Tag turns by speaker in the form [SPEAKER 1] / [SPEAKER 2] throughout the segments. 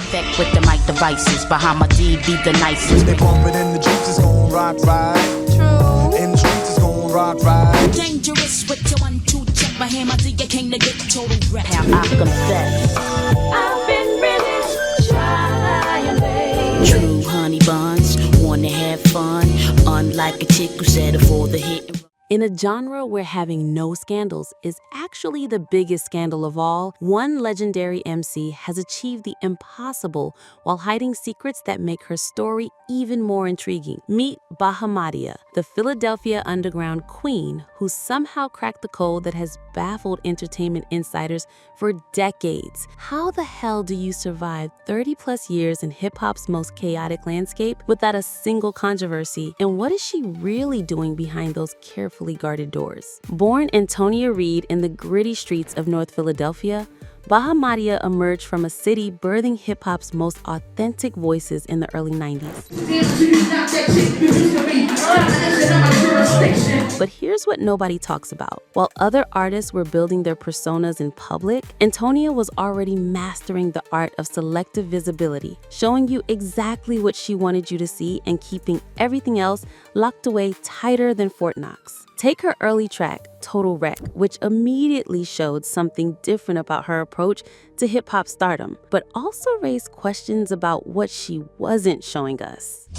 [SPEAKER 1] effect with the mic devices. Bahamadia be the nicest.
[SPEAKER 2] They bump it in the Jeeps, it's gon' rock right. True. In the streets, it's gon' rock right.
[SPEAKER 1] Dangerous with your 1-2 check. Bahamadia came to get total wreck. I confess, I've been really trying, babe. True honey buns, wanna have fun. Unlike a chick who settled for the hit.
[SPEAKER 3] In a genre where having no scandals is actually the biggest scandal of all, one legendary MC has achieved the impossible while hiding secrets that make her story even more intriguing. Meet Bahamadia, the Philadelphia underground queen who somehow cracked the code that has baffled entertainment insiders for decades. How the hell do you survive 30+ years in hip-hop's most chaotic landscape without a single controversy? And what is she really doing behind those carefully guarded doors? Born Antonia Reed in the gritty streets of North Philadelphia, Bahamadia emerged from a city birthing hip-hop's most authentic voices in the early 90s. But here's what nobody talks about. While other artists were building their personas in public, Antonia was already mastering the art of selective visibility, showing you exactly what she wanted you to see and keeping everything else locked away tighter than Fort Knox. Take her early track, Total Wreck, which immediately showed something different about her approach to hip-hop stardom, but also raised questions about what she wasn't showing us.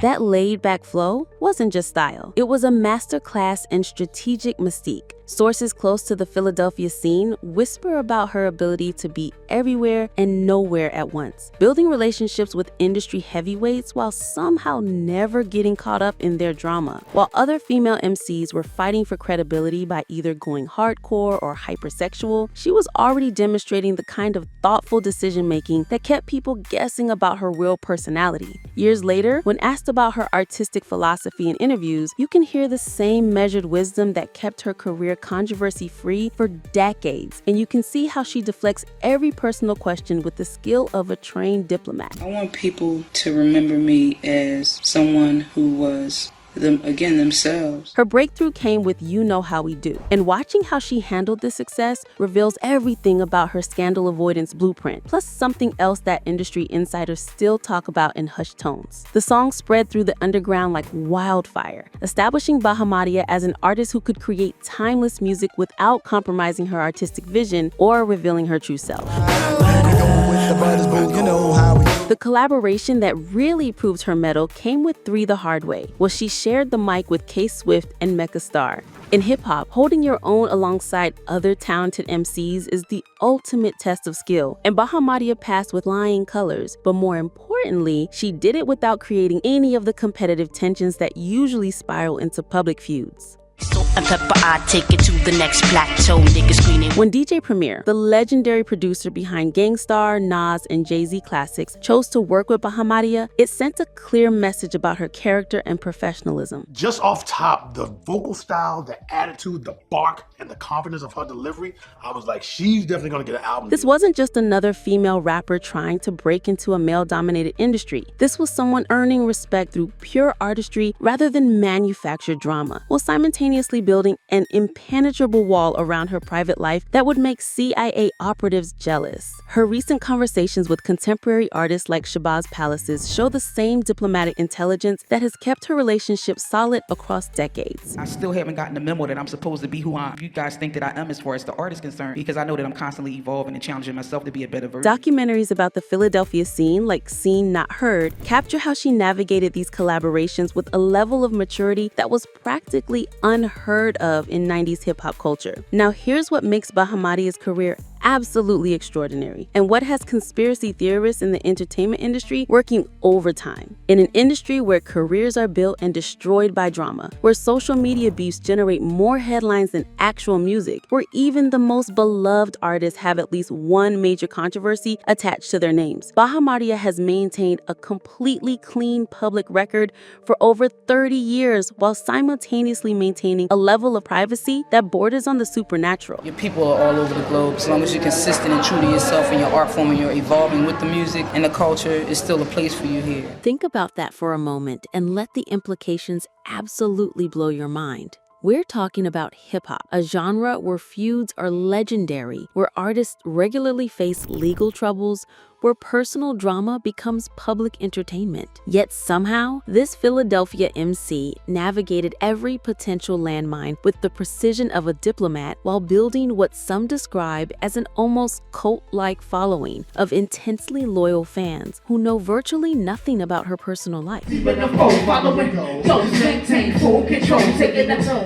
[SPEAKER 3] That laid-back flow wasn't just style. It was a masterclass in strategic mystique. Sources close to the Philadelphia scene whisper about her ability to be everywhere and nowhere at once, building relationships with industry heavyweights while somehow never getting caught up in their drama. While other female MCs were fighting for credibility by either going hardcore or hypersexual, she was already demonstrating the kind of thoughtful decision-making that kept people guessing about her real personality. Years later, when asked about her artistic philosophy in interviews, you can hear the same measured wisdom that kept her career controversy-free for decades, and you can see how she deflects every personal question with the skill of a trained diplomat.
[SPEAKER 4] I want people to remember me as someone who was themselves.
[SPEAKER 3] Her breakthrough came with You Know How We Do, and watching how she handled this success reveals everything about her scandal avoidance blueprint, plus something else that industry insiders still talk about in hushed tones. The song spread through the underground like wildfire, establishing Bahamadia as an artist who could create timeless music without compromising her artistic vision or revealing her true self. The collaboration that really proved her mettle came with 3 the Hard Way, where she shared the mic with K-Swift and Mecca Star. In hip-hop, holding your own alongside other talented MCs is the ultimate test of skill, and Bahamadia passed with flying colors, but more importantly, she did it without creating any of the competitive tensions that usually spiral into public feuds.
[SPEAKER 1] Salt and pepper, I take it to the next plateau. Niggas screaming.
[SPEAKER 3] When DJ Premier, the legendary producer behind Gangstar, Nas, and Jay-Z classics, chose to work with Bahamadia, it sent a clear message about her character and professionalism.
[SPEAKER 5] Just off top, the vocal style, the attitude, the bark, and the confidence of her delivery, I was like, she's definitely gonna get an album.
[SPEAKER 3] This wasn't just another female rapper trying to break into a male-dominated industry. This was someone earning respect through pure artistry rather than manufactured drama, while simultaneously building an impenetrable wall around her private life that would make CIA operatives jealous. Her recent conversations with contemporary artists like Shabazz Palaces show the same diplomatic intelligence that has kept her relationship solid across decades.
[SPEAKER 6] I still haven't gotten the memo that I'm supposed to be who I am. You guys think that I am as far as the art is concerned, because I know that I'm constantly evolving and challenging myself to be a better version.
[SPEAKER 3] Documentaries about the Philadelphia scene, like Seen Not Heard, capture how she navigated these collaborations with a level of maturity that was practically unheard of in 90s hip-hop culture. Now here's what makes Bahamadia's career absolutely extraordinary, and what has conspiracy theorists in the entertainment industry working overtime. In an industry where careers are built and destroyed by drama, where social media beefs generate more headlines than actual music, where even the most beloved artists have at least one major controversy attached to their names, Bahamadia has maintained a completely clean public record for over 30 years while simultaneously maintaining a level of privacy that borders on the supernatural.
[SPEAKER 4] Your people are all over the globe. As long as you're consistent and true to yourself in your art form and you're evolving with the music and the culture, is still a place for you here.
[SPEAKER 3] Think about that for a moment and let the implications absolutely blow your mind. We're talking about hip-hop, a genre where feuds are legendary, where artists regularly face legal troubles, where personal drama becomes public entertainment. Yet somehow, this Philadelphia MC navigated every potential landmine with the precision of a diplomat while building what some describe as an almost cult-like following of intensely loyal fans who know virtually nothing about her personal life.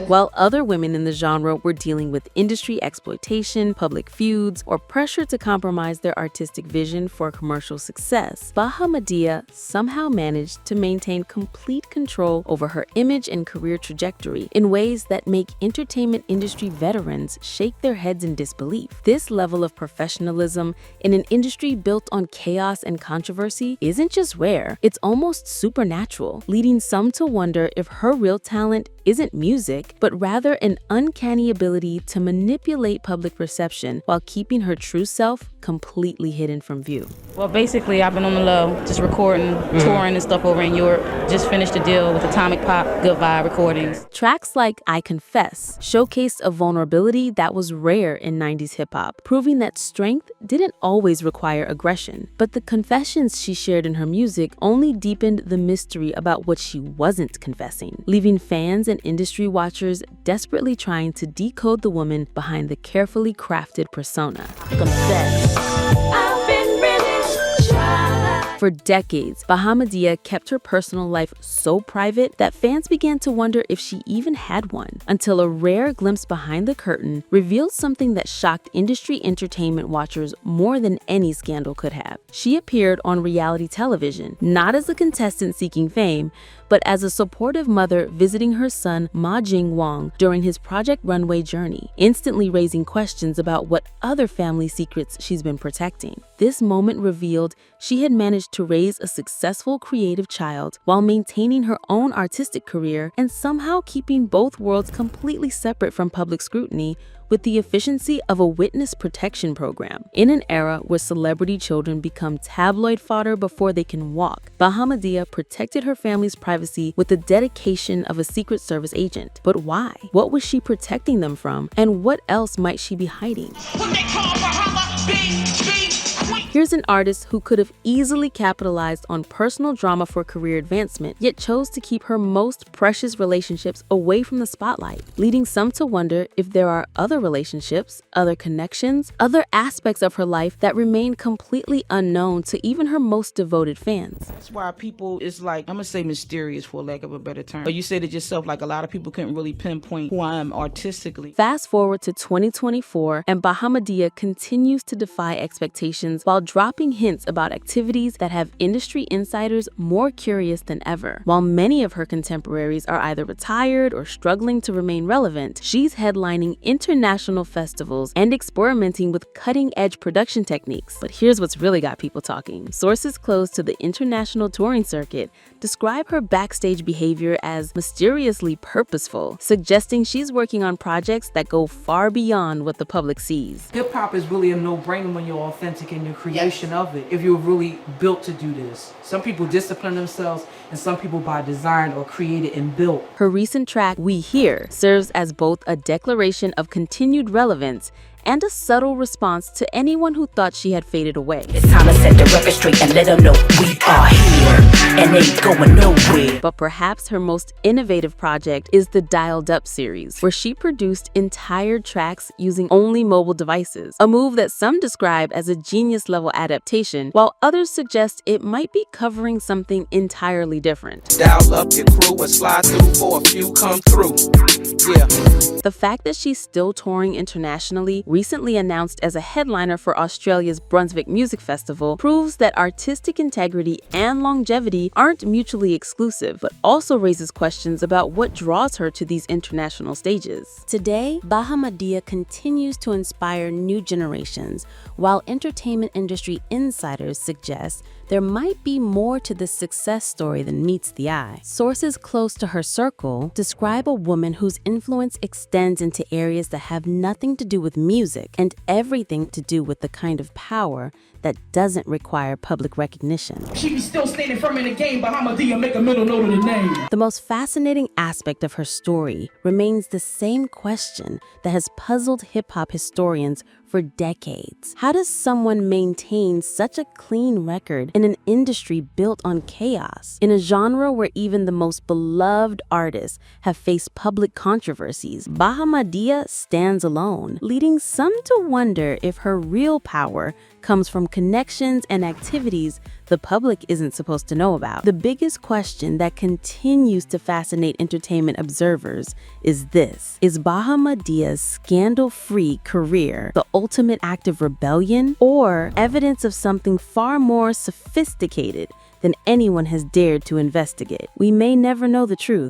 [SPEAKER 3] While other women in the genre were dealing with industry exploitation, public feuds, or pressure to compromise their artistic vision for commercial success, Bahamadia somehow managed to maintain complete control over her image and career trajectory in ways that make entertainment industry veterans shake their heads in disbelief. This level of professionalism in an industry built on chaos and controversy isn't just rare, it's almost supernatural, leading some to wonder if her real talent isn't music, but rather an uncanny ability to manipulate public perception while keeping her true self completely hidden from view.
[SPEAKER 4] Well, basically, I've been on the low, just recording, touring and stuff over in Europe. Just finished a deal with Atomic Pop, Good Vibe Recordings.
[SPEAKER 3] Tracks like I Confess showcased a vulnerability that was rare in 90s hip-hop, proving that strength didn't always require aggression. But the confessions she shared in her music only deepened the mystery about what she wasn't confessing, leaving fans and industry watchers desperately trying to decode the woman behind the carefully crafted persona.
[SPEAKER 1] Confess. I've been really trying.
[SPEAKER 3] For decades, Bahamadia kept her personal life so private that fans began to wonder if she even had one, until a rare glimpse behind the curtain revealed something that shocked industry entertainment watchers more than any scandal could have. She appeared on reality television, not as a contestant seeking fame, but as a supportive mother visiting her son Ma Jing Wong during his Project Runway journey, instantly raising questions about what other family secrets she's been protecting. This moment revealed she had managed to raise a successful creative child while maintaining her own artistic career and somehow keeping both worlds completely separate from public scrutiny with the efficiency of a witness protection program. In an era where celebrity children become tabloid fodder before they can walk, Bahamadia protected her family's privacy with the dedication of a Secret Service agent. But why? What was she protecting them from? And what else might she be hiding? Here's an artist who could have easily capitalized on personal drama for career advancement, yet chose to keep her most precious relationships away from the spotlight, leading some to wonder if there are other relationships, other connections, other aspects of her life that remain completely unknown to even her most devoted fans.
[SPEAKER 6] That's why people is like, I'm gonna say mysterious for lack of a better term. But you said it yourself, like a lot of people couldn't really pinpoint who I am artistically.
[SPEAKER 3] Fast forward to 2024, and Bahamadia continues to defy expectations while dropping hints about activities that have industry insiders more curious than ever. While many of her contemporaries are either retired or struggling to remain relevant, she's headlining international festivals and experimenting with cutting-edge production techniques. But here's what's really got people talking. Sources close to the international touring circuit describe her backstage behavior as mysteriously purposeful, suggesting she's working on projects that go far beyond what the public sees.
[SPEAKER 6] Hip-hop is really a no-brainer when you're authentic in your creation of it, if you're really built to do this. Some people discipline themselves, and some people by design or created and built.
[SPEAKER 3] Her recent track, We Here, serves as both a declaration of continued relevance and a subtle response to anyone who thought she had faded away.
[SPEAKER 1] It's time to set the record straight and let them know we are here and ain't going nowhere.
[SPEAKER 3] But perhaps her most innovative project is the Dialed Up series, where she produced entire tracks using only mobile devices, a move that some describe as a genius-level adaptation, while others suggest it might be covering something entirely different.
[SPEAKER 7] Dial up your crew and slide through for a few come through. Yeah.
[SPEAKER 3] The fact that she's still touring internationally, recently announced as a headliner for Australia's Brunswick Music Festival, proves that artistic integrity and longevity aren't mutually exclusive, but also raises questions about what draws her to these international stages. Today, Bahamadia continues to inspire new generations, while entertainment industry insiders suggest There might be more to this success story than meets the eye. Sources close to her circle describe a woman whose influence extends into areas that have nothing to do with music and everything to do with the kind of power that doesn't require public recognition.
[SPEAKER 8] She be still standing firm in the game, Bahamadia, make a middle note of the name.
[SPEAKER 3] The most fascinating aspect of her story remains the same question that has puzzled hip-hop historians for decades. How does someone maintain such a clean record in an industry built on chaos? In a genre where even the most beloved artists have faced public controversies, Bahamadia stands alone, leading some to wonder if her real power comes from connections and activities the public isn't supposed to know about. The biggest question that continues to fascinate entertainment observers is this: is Bahamadia's scandal-free career the ultimate act of rebellion, or evidence of something far more sophisticated than anyone has dared to investigate? We may never know the truth,